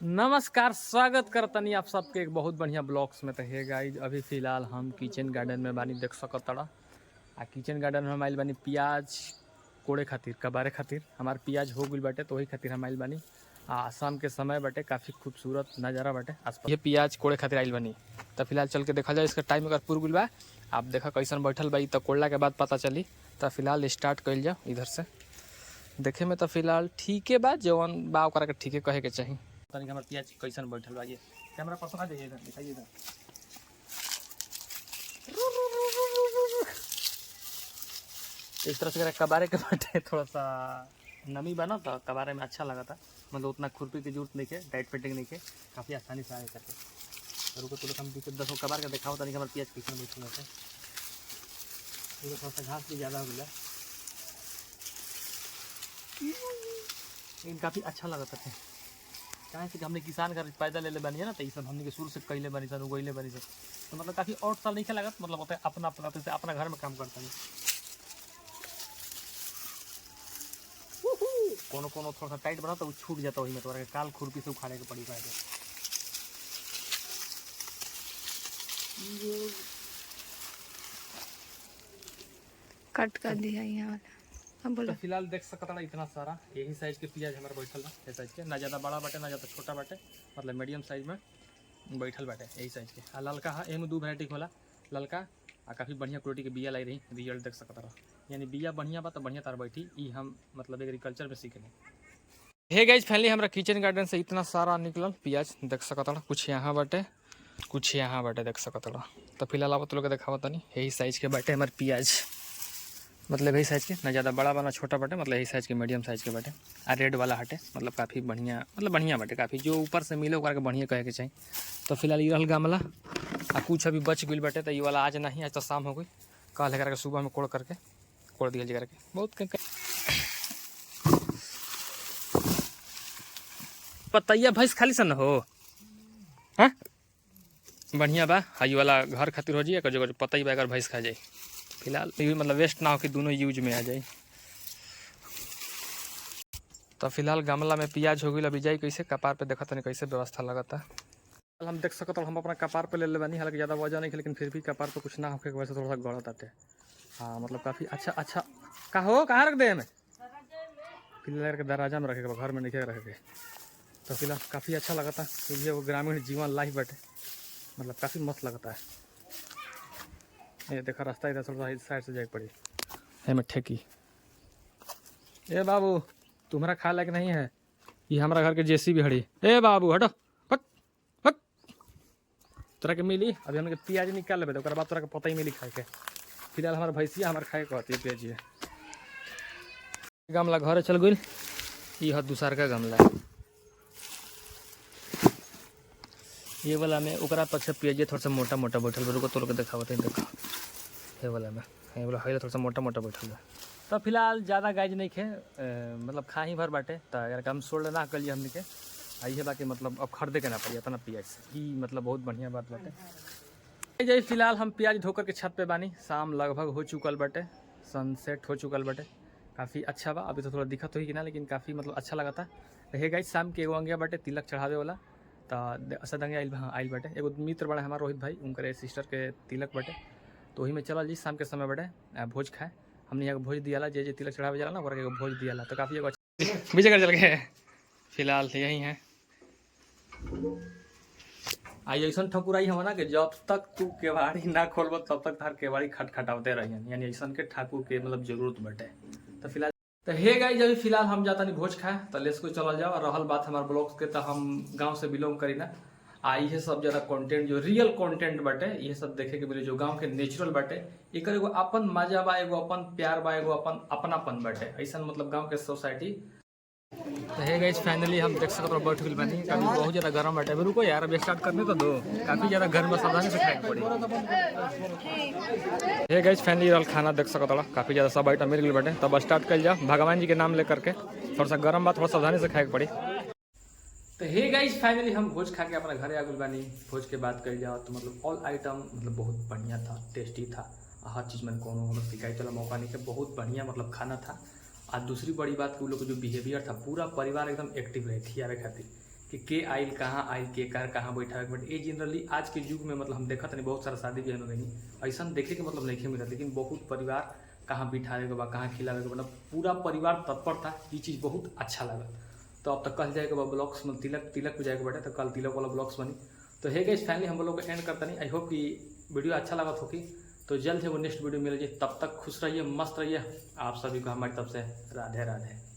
नमस्कार, स्वागत करतनी आप सबके एक बहुत बढ़िया ब्लॉग्स में। तो हे गाइज, अभी फिलहाल हम किचन गार्डन में बानी, देख सकतड़ा। आ किचन गार्डन में हम आइल बानी प्याज कोड़े खातिर, कबारे खातिर। हमार प्याज हो गई बाटे तो वही खातिर हम आइल बानी। शाम के समय बाटे, काफ़ी खूबसूरत नज़ारा बाटे आसपास। ये प्याज कोड़े खातिर आइल बानी। तो फिलहाल चल के देखा जाए, इसका टाइम अगर पूर गई बा। आप देखा कैसन बैठल बा, तो कोड़ला के बाद पता चली। तो फिलहाल स्टार्ट कइल जाओ इधर से। देखे में तो फिलहाल ठीके बा, जवन बा ओकरा के ठीके कहे के चाहिए। तनिक हमार प्याज कैसन बैठल बा, ये कैमरा पर सुना दीजिए, इधर दिखाइए इधर। इस तरह से कबारे के बाटे थोड़ा सा नमी बना, तो कबारे में अच्छा लगा था। मतलब उतना खुरपी की जरूरत नहीं है, टाइट फिटिंग नहीं है, काफ़ी आसानी से आए करके। रुको तुरंत हम 10 कबार का दिखाओ तनिक हमारे प्याज कैसन बैठल है। थोड़ा सा घास भी ज़्यादा हो गया, लेकिन काफ़ी अच्छा लगा था। कहाँ से हमने किसान का पैदा ले बनी है ना, तो ये सब हमने के शुरू से कैले बनी सन, उगैले बनी सन। तो मतलब काफ़ी और साल नहीं लगा, मतलब होता है अपना अपना से अपना घर में काम करता है। कोनो कोनो थोड़ा सा टाइट बना तो वो छूट जाता है, वही में तो काल खुरपी से उखाड़े के पड़ी पाएगा। कट कर दिया यहाँ तो फिलहाल देख सकता इतना सारा यही साइज के प्याज हमारे बैठल बा। ये साइज के, ना ज़्यादा बड़ा बाटे ना ज़्यादा छोटा बाटे, मतलब मीडियम साइज में बैठल बाटे यही साइज के। आ ललका है, एम 2 वैरायटी होला ललका। आ काफ़ी बढ़िया क्वालिटी के बिया लाई रही, रिजल्ट देख सकता रहा। यानी बिया बढ़िया बा तो बढ़िया तार बैठी। ई हम मतलब एग्रीकल्चर में सीखे। हे गाइज, फाइनली हमारा किचन गार्डन से इतना सारा निकलल प्याज देख सकता, कुछ यहाँ बाटे कुछ यहाँ बाटे देख सकता। तो फिलहाल आप लोग दिखावा तनी, यही साइज के बाटे हमारे प्याज, मतलब यही साइज के, ना ज़्यादा बड़ा बना छोटा बाटे, मतलब यही साइज के मीडियम साइज के बाटे। आ रेड वाला हटे, मतलब काफ़ी बढ़िया, मतलब बढ़िया बाटे काफ़ी, जो ऊपर से मिले ओकरा के बढ़िया कहे के चाहिए। तो फिलहाल ये रहल गमला। आ कुछ अभी बच गई बाटे, तो ये वाला आज नहीं, आज तो शाम हो गई। कल करके सुबह में कोड़ दिया जी करके बहुत पतैया भैंस खाली सन हो। हाँ बढ़िया बा, हाई वाला घर खातिर हो जाए, जो पतई बा अगर भैंस खा जाए। फिलहाल मतलब वेस्ट ना हो कि दोनों यूज में आ जाए। तो फिलहाल गमला में प्याज हो गई, अभी जाए कैसे कपार पे देखा तनी कैसे व्यवस्था लगता। हम देख सकते हम अपना कपार पे ले ले बनी, हालांकि ज़्यादा वजन नहीं, लेकिन फिर भी कपार पे कुछ ना होके वैसे थोड़ा सा गड़त आते। हाँ मतलब काफ़ी अच्छा अच्छा। कहाँ रख दे हमें, फिलहाल के दराजा में रखेगा, घर में नहीं रखेगा। तो फिलहाल काफ़ी अच्छा लगा था। ये वो ग्रामीण जीवन लाइफ बैठे, मतलब काफ़ी मस्त लगता है। ये देखा रास्ता इधर थोड़ा सा साइड से जाए पड़ी है में ठेकी। ए बाबू तुम्हारा खा लायक नहीं है, ये हमारा घर के जेसी भी हड़ी। ए बाबू हटो, हट हट। तोरा के मिली अभी हमने प्याज निकाल लेबे, तो बाद तोरा के पता ही मिली खाए के। फिलहाल हमारा भैंसिया हमारे खाए कहती है प्याज। गमला घर चल गई, ये है दूसर का गमला। ये वाला में ओकरा पक्ष प्याज थोड़ा सा मोटा मोटा बैठल बा, रुको तोड़ के दिखावत है। देखो ये वाला में, ये वाला है थोड़ा सा मोटा मोटा बैठल बा। तो फिलहाल ज़्यादा गाइज नहीं खे, मतलब खा ही भर बाटे। तो अगर काम सोल्ड ना कर लिए हमने के आइए, बाकी मतलब अब खरीदे के ना पड़ी इतना प्याज से, ये मतलब बहुत बढ़िया बात बाटे। जैसे फिलहाल हम प्याज धोकर के छत पे बानी, शाम लगभग हो चुकल बाटे, सनसेट हो चुकल बाटे। काफ़ी अच्छा बा, अभी तो थोड़ा दिक्कत हुई कि ना, लेकिन काफ़ी मतलब अच्छा लगा था। हे गाइज, शाम के एगो अंगिया बाटे तिलक चढ़ावे वाला। तो सदंगे आइल बाटे, एगो मित्र बड़ा हमारा रोहित भाई, उनके सिस्टर के तिलक बाटे। तो वही में चल जी शाम के समय बाटे भोज खाए। हमने यहाँ भोज दिया जे तिलक चढ़ावे जाला ना, ओकरा भोज दिया। तो काफ़ी अच्छा बीजे कर चल गए। फिलहाल यही है। आई ऐसा ठकुराई हम ना कि जब तक तू केवाड़ी ना खोलब तब तक तार केवाड़ी खटखटावते रही, यानी ऐसा के ठाकुर के मतलब जरूरत बटे। तो फिलहाल तो हे गाइस, अभी फिलहाल हम जाता नहीं भोज खाए, तो लेस को चल जाओ। और रहल बात हमारे ब्लॉग्स के, तो हम गांव से बिलोंग करी ना। ये सब ज़्यादा कंटेंट जो रियल कंटेंट बाटे, ये सब देखे के मिले, जो गांव के नेचुरल बाटे। एक एगो अपन मजा बा, एगो अपन प्यार बा, एगो अपन अपनापन बाटे, ऐसा मतलब गांव के सोसाइटी। तो है गाइस, फाइनली हम देख सकते हैं बैठ गए बनी। काफ़ी बहुत ज़्यादा गर्म बाटे, अभी रुको यार, अभी स्टार्ट करने तो दो। काफ़ी ज़्यादा गर्म में सावधानी से खाए पड़ी। है गाइस, फाइनली रहल खाना देख सकते हो, काफ़ी ज़्यादा सब आइटम मिल गई बाटे। तब स्टार्ट कर जाओ भगवान जी के नाम लेकर के। थोड़ा सा गर्म बात, थोड़ा सावधानी से खाए पड़ी। तो हे गाइस, फाइनली हम भोज खा के अपना घर आ गए बानी। भोज के बात कर जाओ तो मतलब ऑल आइटम मतलब बहुत बढ़िया था, टेस्टी था। हर चीज़ में कोनो मतलब शिकायत वाला मौका नहीं था, बहुत बढ़िया मतलब खाना था। और दूसरी बड़ी बात कि उन लोग का जो बिहेवियर था, पूरा परिवार एकदम एक्टिव रहे खियावे खातिर। कि के आइल कहाँ आइल के कार कहाँ बैठा है, बट ये जनरली आज के युग में मतलब हम देखत नहीं बहुत सारा शादी ब्याह में गई ऐसा देखे के मतलब नहीं मिलत, लेकिन बहुत परिवार कहाँ बिठावे के बा कहाँ खिलावे के बा, मतलब पूरा परिवार तत्पर था। ये चीज़ बहुत अच्छा लगा। तो अब तक कल जाएगा बा ब्लॉग्स में तिलक पे जाएगा बेटा, तो कल तिलक वाला ब्लॉग्स बनी। तो है गाइस फाइनली हम लोग एंड करता नहीं। आई होप कि वीडियो अच्छा लगा होगी। तो जल्द है वो नेक्स्ट वीडियो मिल जाए, तब तक खुश रहिए, मस्त रहिए। आप सभी को हमारी तरफ से राधे राधे।